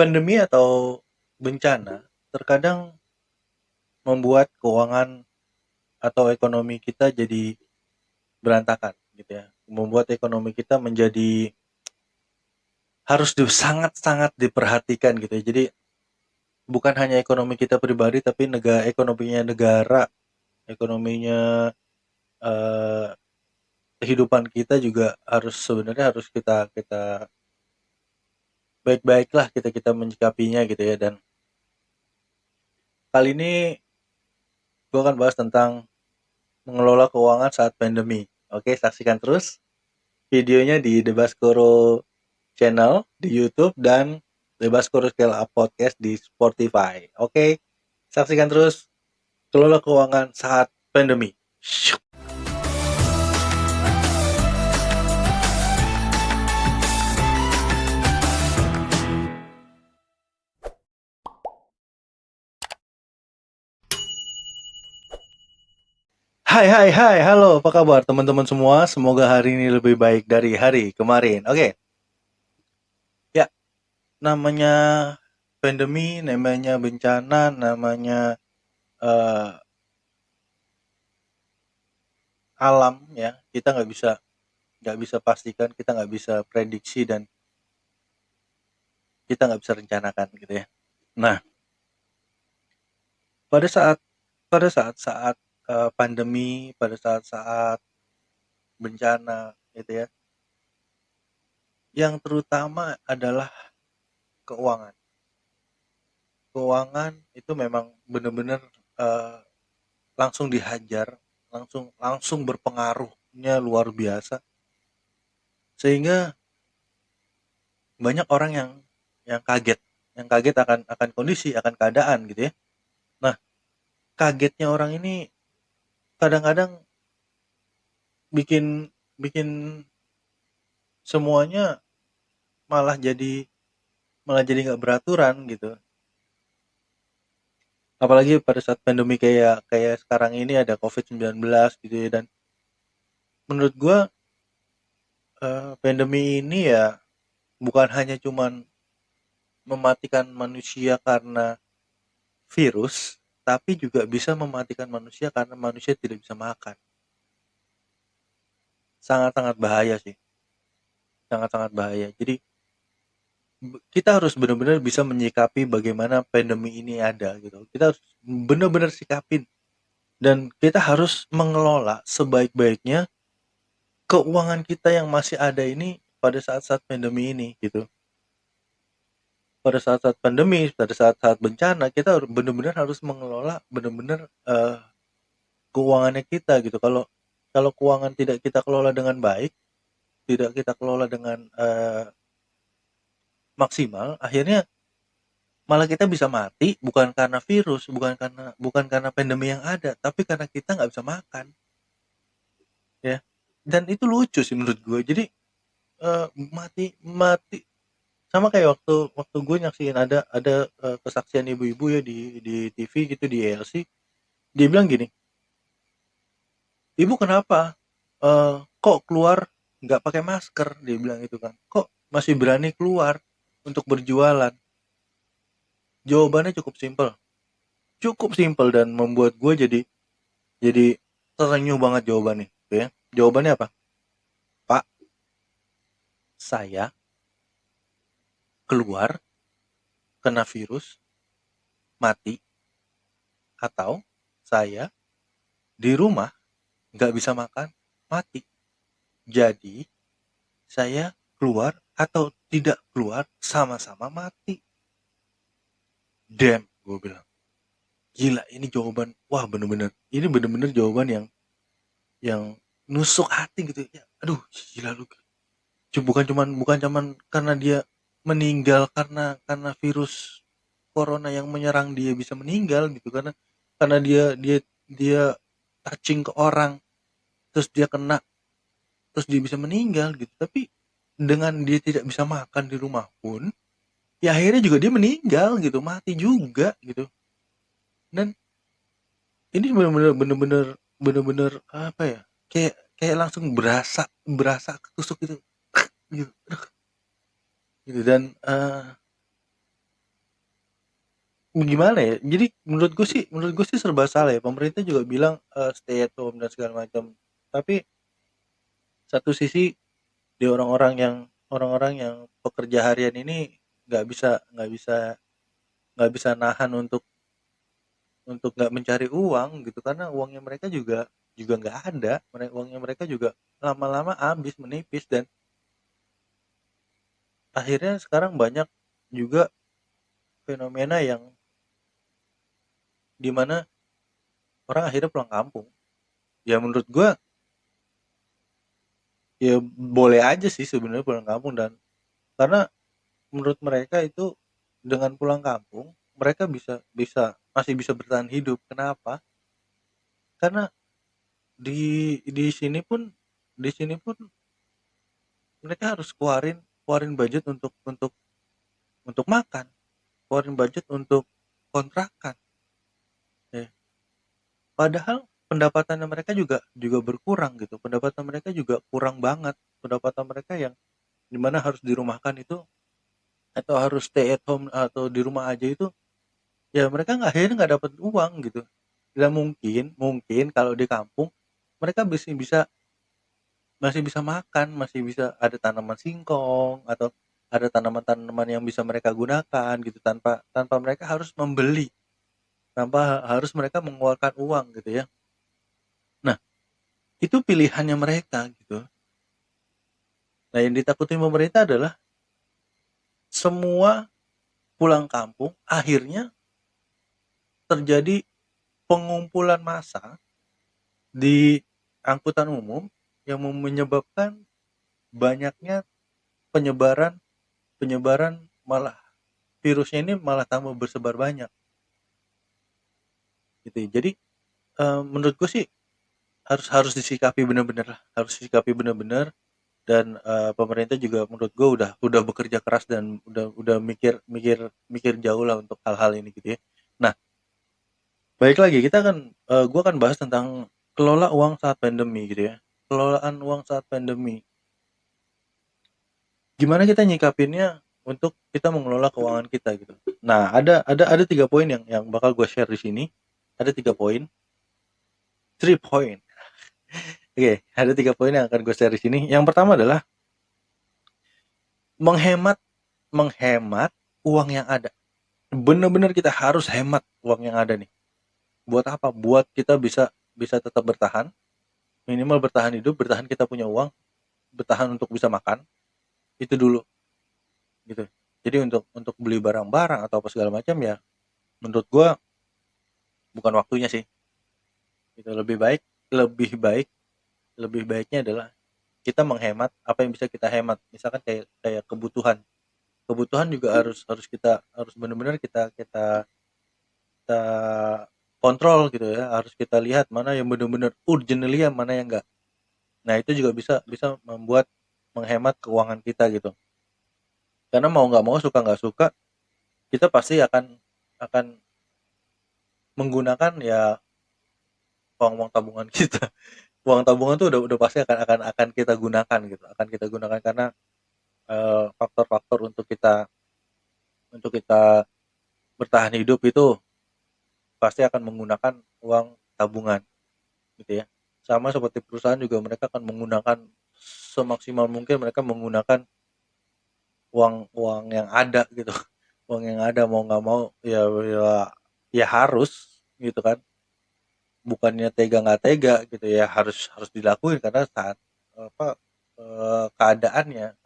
Pandemi atau bencana terkadang membuat keuangan atau ekonomi kita jadi berantakan gitu ya. Membuat ekonomi kita menjadi harus sangat-sangat diperhatikan gitu ya. Jadi bukan hanya ekonomi kita pribadi tapi ekonominya negara, ekonominya eh, kehidupan kita juga sebenarnya harus kita kita baik-baiklah kita kita menyikapinya gitu ya. Dan kali ini gue akan bahas tentang mengelola keuangan saat pandemi. Oke, saksikan terus videonya di The Baskoro Channel di YouTube dan The Baskoro Scale Up Podcast di Spotify. Oke, saksikan terus kelola keuangan saat pandemi. Hai hai hai, halo, apa kabar teman-teman semua? Semoga hari ini lebih baik dari hari kemarin. Oke, ya, namanya pandemi, namanya bencana, namanya eh, alam ya. Kita nggak bisa pastikan, kita nggak bisa prediksi dan kita nggak bisa rencanakan gitu ya. Nah, pada saat saat pandemi, pada saat bencana gitu ya, yang terutama adalah keuangan. Keuangan itu memang benar-benar eh, langsung dihajar, langsung langsung berpengaruhnya luar biasa, sehingga banyak orang yang kaget, akan kondisi, akan keadaan gitu ya. Nah, kagetnya orang ini kadang-kadang bikin bikin semuanya malah jadi nggak beraturan gitu. Apalagi pada saat pandemi kayak kayak sekarang ini ada COVID-19 gitu ya. Dan menurut gua pandemi ini ya bukan hanya cuman mematikan manusia karena virus, tapi juga bisa mematikan manusia karena manusia tidak bisa makan. Sangat-sangat bahaya sih, sangat-sangat bahaya. Jadi kita harus benar-benar bisa menyikapi bagaimana pandemi ini ada gitu. Kita harus benar-benar sikapin dan kita harus mengelola sebaik-baiknya keuangan kita yang masih ada ini pada saat-saat pandemi ini gitu. Pada saat-saat pandemi, pada saat-saat bencana, kita benar-benar harus mengelola benar-benar keuangannya kita gitu. Kalau kalau keuangan tidak kita kelola dengan baik, tidak kita kelola dengan maksimal, akhirnya malah kita bisa mati bukan karena virus, bukan karena pandemi yang ada, tapi karena kita nggak bisa makan, ya. Dan itu lucu sih menurut gue. Jadi mati mati sama kayak waktu waktu gue nyaksiin ada kesaksian ibu-ibu ya di TV gitu di ELC. Dia bilang gini, ibu kenapa kok keluar nggak pakai masker, dia bilang itu kan, kok masih berani keluar untuk berjualan. Jawabannya cukup simpel dan membuat gue jadi terenyuh banget jawabannya gitu ya. Jawabannya apa? Pak, saya keluar kena virus mati, atau saya di rumah nggak bisa makan mati. Jadi saya keluar atau tidak keluar sama-sama mati. Damn, gue bilang. Gila, ini jawaban, wah bener-bener jawaban yang nusuk hati gitu ya. Aduh, gila lu. Bukan cuman karena dia meninggal karena virus corona yang menyerang dia bisa meninggal gitu, karena dia touching ke orang terus dia kena terus dia bisa meninggal gitu, tapi dengan dia tidak bisa makan di rumah pun ya akhirnya juga dia meninggal gitu, mati juga gitu. Dan ini bener-bener apa ya, kayak kayak langsung berasa berasa ketusuk gitu gitu. Dan gimana ya, jadi menurut gue sih serba salah ya, pemerintah juga bilang, stay at home dan segala macam, tapi satu sisi di orang-orang yang pekerja harian ini nggak bisa nahan untuk nggak mencari uang gitu, karena uangnya mereka juga juga nggak ada, uangnya mereka juga lama-lama habis menipis, dan akhirnya sekarang banyak juga fenomena yang dimana orang akhirnya pulang kampung. Ya menurut gua ya boleh aja sih sebenarnya pulang kampung, dan karena menurut mereka itu dengan pulang kampung mereka bisa bisa masih bisa bertahan hidup. Kenapa? Karena di sini pun di sini pun mereka harus keluarin keluarin budget untuk makan, keluarin budget untuk kontrakan, ya. Padahal pendapatannya mereka juga juga berkurang gitu. Pendapatan mereka juga kurang banget. Pendapatan mereka yang dimana harus dirumahkan itu, atau harus stay at home atau di rumah aja itu, ya mereka nggak, akhirnya nggak dapat uang gitu. Dan mungkin mungkin kalau di kampung mereka masih bisa makan, masih bisa ada tanaman singkong atau ada tanaman-tanaman yang bisa mereka gunakan gitu, tanpa tanpa mereka harus membeli, tanpa harus mereka mengeluarkan uang gitu ya. Nah, itu pilihannya mereka gitu. Nah, yang ditakutin pemerintah adalah semua pulang kampung akhirnya terjadi pengumpulan massa di angkutan umum yang menyebabkan banyaknya penyebaran penyebaran malah virusnya ini malah tambah bersebar banyak gitu ya. Jadi menurut gue sih harus harus disikapi benar-benar lah, harus disikapi benar-benar, dan pemerintah juga menurut gue udah bekerja keras dan udah mikir mikir mikir jauh lah untuk hal-hal ini gitu ya. Nah, baik lagi kita kan, gue akan bahas tentang kelola uang saat pandemi gitu ya. Kelolaan uang saat pandemi. Gimana kita nyikapinnya untuk kita mengelola keuangan kita gitu. Nah, ada 3 poin yang bakal gue share di sini. Ada 3 poin, 3 point. Oke, ada 3 poin yang akan gue share di sini. Yang pertama adalah menghemat menghemat uang yang ada. Bener-bener kita harus hemat uang yang ada nih. Buat apa? Buat kita bisa bisa tetap bertahan, minimal bertahan hidup, bertahan kita punya uang, bertahan untuk bisa makan, itu dulu gitu. Jadi untuk beli barang-barang atau apa segala macam ya, menurut gua bukan waktunya sih. Itu lebih baik, lebih baiknya adalah kita menghemat apa yang bisa kita hemat. Misalkan kayak kayak kebutuhan. Kebutuhan juga harus harus benar-benar kita kontrol gitu ya. Harus kita lihat mana yang benar-benar urgently, mana yang enggak. Nah, itu juga bisa bisa membuat menghemat keuangan kita gitu. Karena mau nggak mau, suka nggak suka, kita pasti akan menggunakan ya uang-uang tabungan kita. Uang tabungan tuh udah pasti akan kita gunakan gitu. Akan kita gunakan karena faktor-faktor untuk kita bertahan hidup itu pasti akan menggunakan uang tabungan gitu ya. Sama seperti perusahaan juga, mereka akan menggunakan semaksimal mungkin, mereka menggunakan uang-uang yang ada gitu. Uang yang ada, mau nggak mau ya harus gitu kan. Bukannya tega nggak tega gitu ya, harus harus dilakuin karena saat apa keadaannya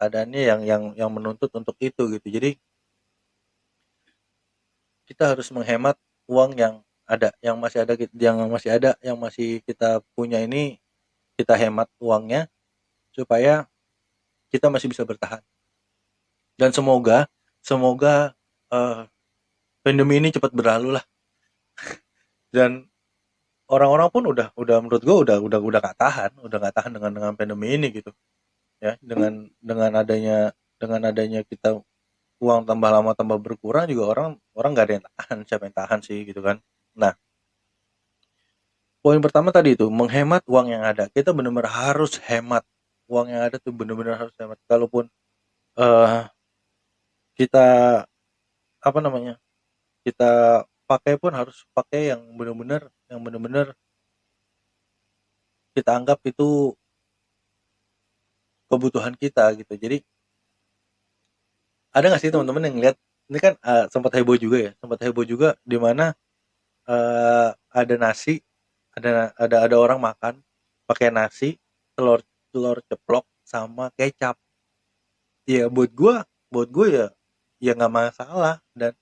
yang menuntut untuk itu gitu. Jadi kita harus menghemat uang yang ada, yang masih kita punya ini, kita hemat uangnya supaya kita masih bisa bertahan. Dan semoga semoga eh, pandemi ini cepat berlalu lah, dan orang-orang pun udah menurut gue udah nggak tahan dengan pandemi ini gitu ya. Dengan adanya kita uang tambah lama tambah berkurang juga, orang orang nggak ada yang tahan. Siapa yang tahan sih gitu kan. Nah, poin pertama tadi itu menghemat uang yang ada. Kita benar-benar harus hemat uang yang ada tuh, benar-benar harus hemat. Kalaupun eh kita apa namanya kita pakai pun harus pakai yang benar-benar kita anggap itu kebutuhan kita gitu. Jadi ada nggak sih teman-teman yang lihat ini kan sempat heboh juga di mana ada nasi, ada orang makan pakai nasi, telur telur ceplok sama kecap. Ya buat gue ya ya nggak masalah, dan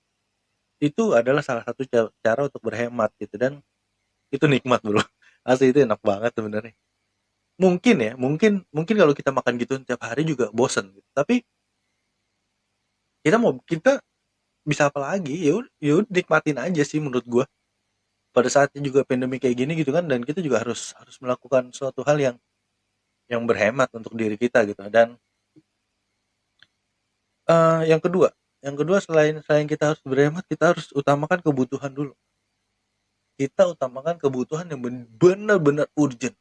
itu adalah salah satu cara untuk berhemat gitu, dan itu nikmat bro. Asli itu enak banget sebenarnya. Mungkin ya, mungkin mungkin kalau kita makan gitu tiap hari juga bosen gitu. Tapi kita bisa apa lagi? Ya udah nikmatin aja sih menurut gua. Pada saatnya juga pandemi kayak gini gitu kan, dan kita juga harus harus melakukan suatu hal yang berhemat untuk diri kita gitu. Dan yang kedua, selain selain kita harus berhemat, kita harus utamakan kebutuhan dulu. Kita utamakan kebutuhan yang benar-benar urgent,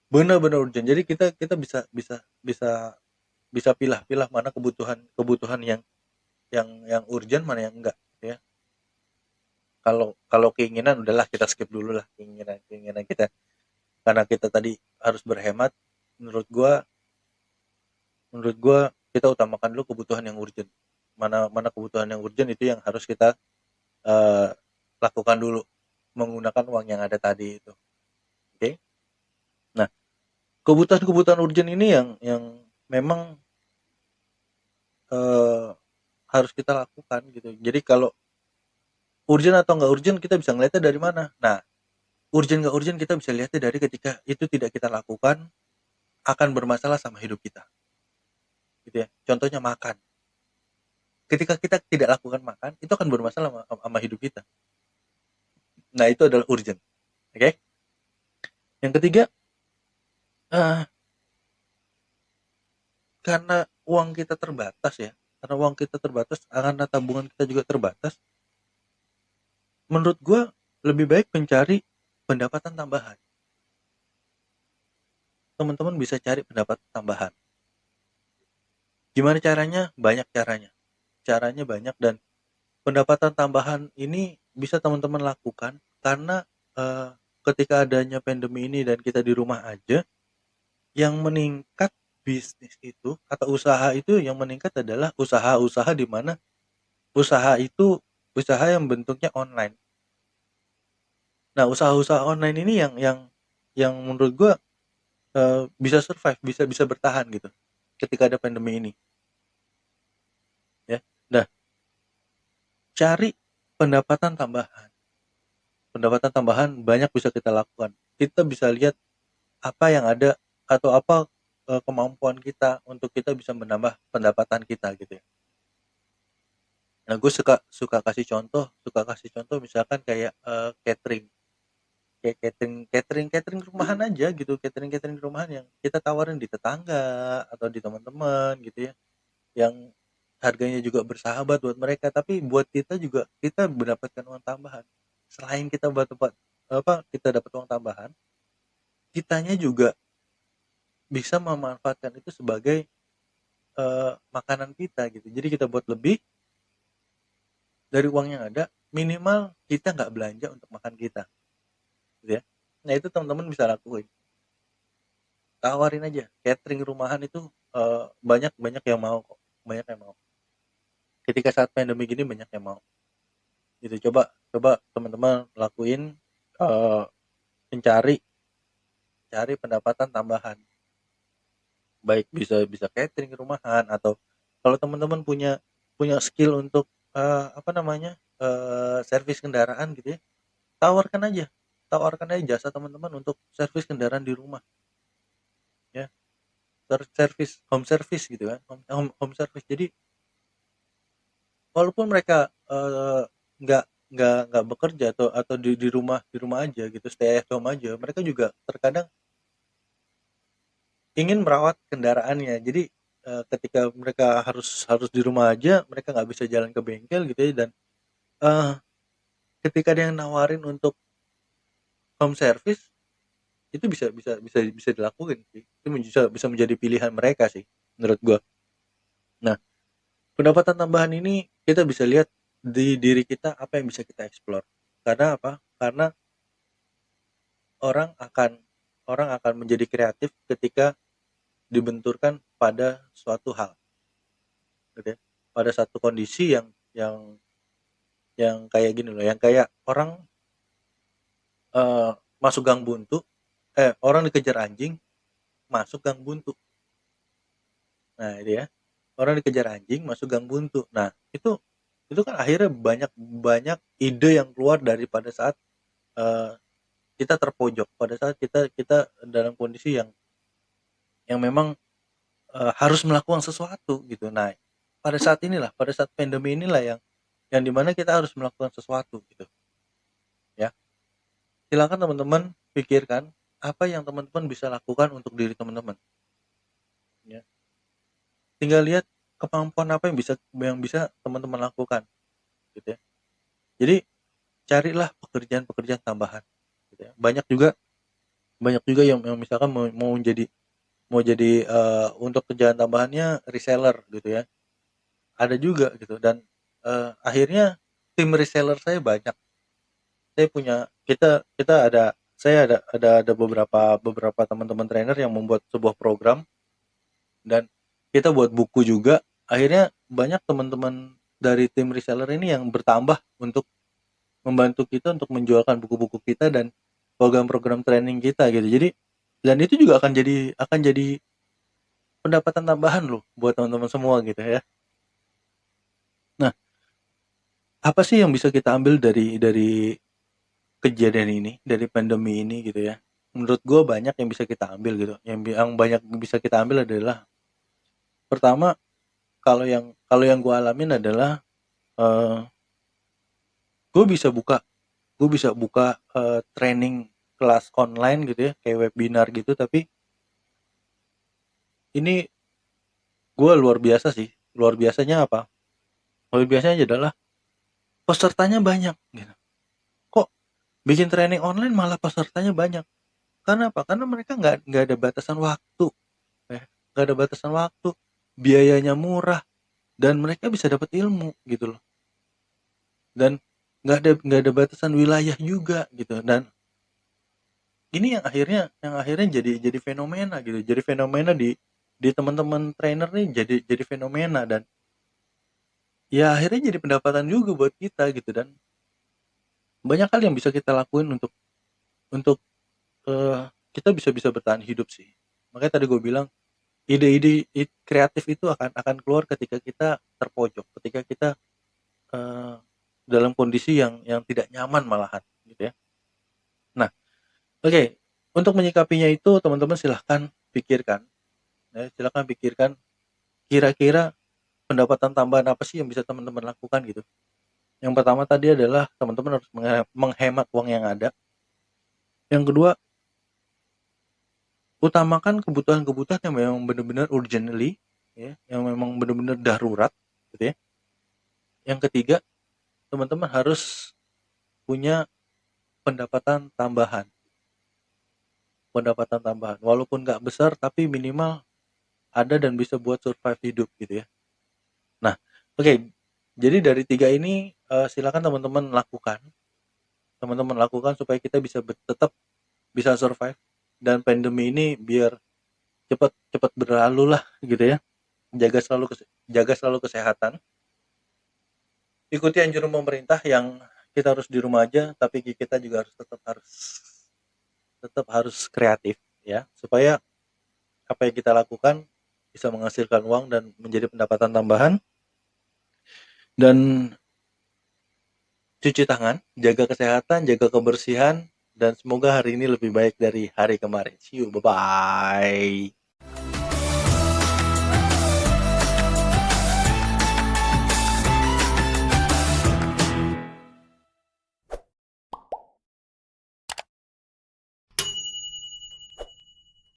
benar-benar urgent. Jadi kita kita bisa bisa bisa bisa pilah-pilah mana kebutuhan kebutuhan yang urgent, mana yang enggak gitu ya. Kalau kalau keinginan udahlah kita skip dulu lah, keinginan kita, karena kita tadi harus berhemat. Menurut gua menurut gua kita utamakan dulu kebutuhan yang urgent. Mana mana kebutuhan yang urgent itu yang harus kita eh, lakukan dulu menggunakan uang yang ada tadi itu. Oke. Nah, kebutuhan-kebutuhan urgent ini yang memang eh, harus kita lakukan gitu. Jadi kalau urgent atau nggak urgent kita bisa ngeliatnya dari mana? Nah, urgent nggak urgent kita bisa lihatnya dari ketika itu tidak kita lakukan akan bermasalah sama hidup kita, gitu ya. Contohnya makan. Ketika kita tidak lakukan makan, itu akan bermasalah sama hidup kita. Nah, itu adalah urgent. Oke? Okay? Yang ketiga, eh, karena uang kita terbatas ya, karena uang kita terbatas, karena tabungan kita juga terbatas, menurut gue lebih baik mencari pendapatan tambahan. Teman-teman bisa cari pendapatan tambahan. Gimana caranya? Banyak caranya. Caranya banyak, dan pendapatan tambahan ini bisa teman-teman lakukan karena eh, ketika adanya pandemi ini dan kita di rumah aja, yang meningkat bisnis itu atau usaha itu, yang meningkat adalah usaha-usaha di mana usaha itu usaha yang bentuknya online. Nah, usaha-usaha online ini yang menurut gua bisa survive, bisa bisa bertahan gitu ketika ada pandemi ini ya. Nah, cari pendapatan tambahan. Pendapatan tambahan banyak bisa kita lakukan. Kita bisa lihat apa yang ada atau apa kemampuan kita untuk kita bisa menambah pendapatan kita gitu ya. Nah, gue suka suka kasih contoh misalkan kayak catering, kayak catering rumahan aja gitu, catering rumahan yang kita tawarin di tetangga atau di teman-teman gitu ya, yang harganya juga bersahabat buat mereka, tapi buat kita juga kita mendapatkan uang tambahan. Selain kita buat tempat apa kita dapat uang tambahan, kitanya juga bisa memanfaatkan itu sebagai makanan kita gitu. Jadi kita buat lebih dari uang yang ada, minimal kita nggak belanja untuk makan kita, gitu ya. Nah, itu teman-teman bisa lakuin. Tawarin aja catering rumahan itu, banyak banyak yang mau kok, banyak yang mau. Ketika saat pandemi gini banyak yang mau. Gitu, coba coba teman-teman lakuin, eee, mencari cari pendapatan tambahan. Baik bisa bisa catering rumahan, atau kalau teman-teman punya punya skill untuk apa namanya, servis kendaraan gitu ya, tawarkan aja jasa teman-teman untuk servis kendaraan di rumah ya, home service gitu kan, home service. Jadi walaupun mereka nggak nggak bekerja atau di rumah aja gitu, stay at home aja, mereka juga terkadang ingin merawat kendaraannya. Jadi ketika mereka harus harus di rumah aja, mereka nggak bisa jalan ke bengkel gitu ya, dan eh, ketika ada yang nawarin untuk home service, itu bisa bisa bisa bisa dilakukan sih. Itu bisa bisa menjadi pilihan mereka sih menurut gua. Nah, pendapatan tambahan ini kita bisa lihat di diri kita apa yang bisa kita explore. Karena apa? Karena orang akan orang akan menjadi kreatif ketika dibenturkan pada suatu hal, gitu ya. Pada satu kondisi yang kayak gini loh, yang kayak orang eh, masuk gang buntu, orang dikejar anjing masuk gang buntu. Nah, itu ya. Orang dikejar anjing masuk gang buntu. Nah, itu kan akhirnya banyak banyak ide yang keluar daripada saat eh, kita terpojok, pada saat kita kita dalam kondisi yang memang harus melakukan sesuatu gitu. Nah, pada saat pandemi inilah yang dimana kita harus melakukan sesuatu gitu ya. Silakan teman-teman pikirkan apa yang teman-teman bisa lakukan untuk diri teman-teman ya. Tinggal lihat kemampuan apa yang bisa teman-teman lakukan gitu ya. Jadi carilah pekerjaan-pekerjaan tambahan gitu ya. Banyak juga yang misalkan mau jadi untuk kerjaan tambahannya reseller gitu ya. Ada juga gitu, dan akhirnya tim reseller saya banyak. Saya punya kita kita ada saya ada beberapa teman-teman trainer yang membuat sebuah program, dan kita buat buku juga. Akhirnya banyak teman-teman dari tim reseller ini yang bertambah untuk membantu kita untuk menjualkan buku-buku kita dan program-program training kita gitu. Jadi, dan itu juga akan jadi pendapatan tambahan loh buat teman-teman semua gitu ya. Nah, apa sih yang bisa kita ambil dari kejadian ini, dari pandemi ini gitu ya? Menurut gue banyak yang bisa kita ambil gitu. Yang banyak bisa kita ambil adalah, pertama, kalau yang gue alamin adalah eh, gue bisa buka training kelas online gitu ya, kayak webinar gitu. Tapi ini gue luar biasa sih. Luar biasanya apa? Luar biasanya adalah pesertanya banyak gitu. Kok bikin training online malah pesertanya banyak? Karena apa? Karena mereka nggak ada batasan waktu, ya. Nggak ada batasan waktu, biayanya murah, dan mereka bisa dapat ilmu gitu loh. Dan nggak ada batasan wilayah juga gitu. Dan ini yang akhirnya jadi fenomena gitu. Jadi fenomena di teman-teman trainer nih, jadi fenomena. Dan ya akhirnya jadi pendapatan juga buat kita gitu. Dan banyak hal yang bisa kita lakuin untuk kita bisa bertahan hidup sih. Makanya tadi gue bilang, ide-ide kreatif itu akan keluar ketika kita terpojok, ketika kita eh, dalam kondisi yang tidak nyaman malahan gitu ya. Nah, oke, untuk menyikapinya itu teman-teman silahkan pikirkan kira-kira pendapatan tambahan apa sih yang bisa teman-teman lakukan gitu. Yang pertama tadi adalah teman-teman harus menghemat uang yang ada. Yang kedua, utamakan kebutuhan-kebutuhan yang memang benar-benar urgently, ya, yang memang benar-benar darurat gitu ya. Yang ketiga, teman-teman harus punya pendapatan tambahan. Pendapatan tambahan. Walaupun nggak besar, tapi minimal ada dan bisa buat survive hidup gitu ya. Nah, oke. Jadi dari tiga ini silakan teman-teman lakukan supaya kita bisa tetap bisa survive, dan pandemi ini biar cepat cepat berlalu lah gitu ya. Jaga selalu kesehatan. Ikuti anjuran pemerintah yang kita harus di rumah aja, tapi kita juga harus kreatif ya, supaya apa yang kita lakukan bisa menghasilkan uang dan menjadi pendapatan tambahan. Dan cuci tangan, jaga kesehatan, jaga kebersihan, dan semoga hari ini lebih baik dari hari kemarin. See you, bye bye.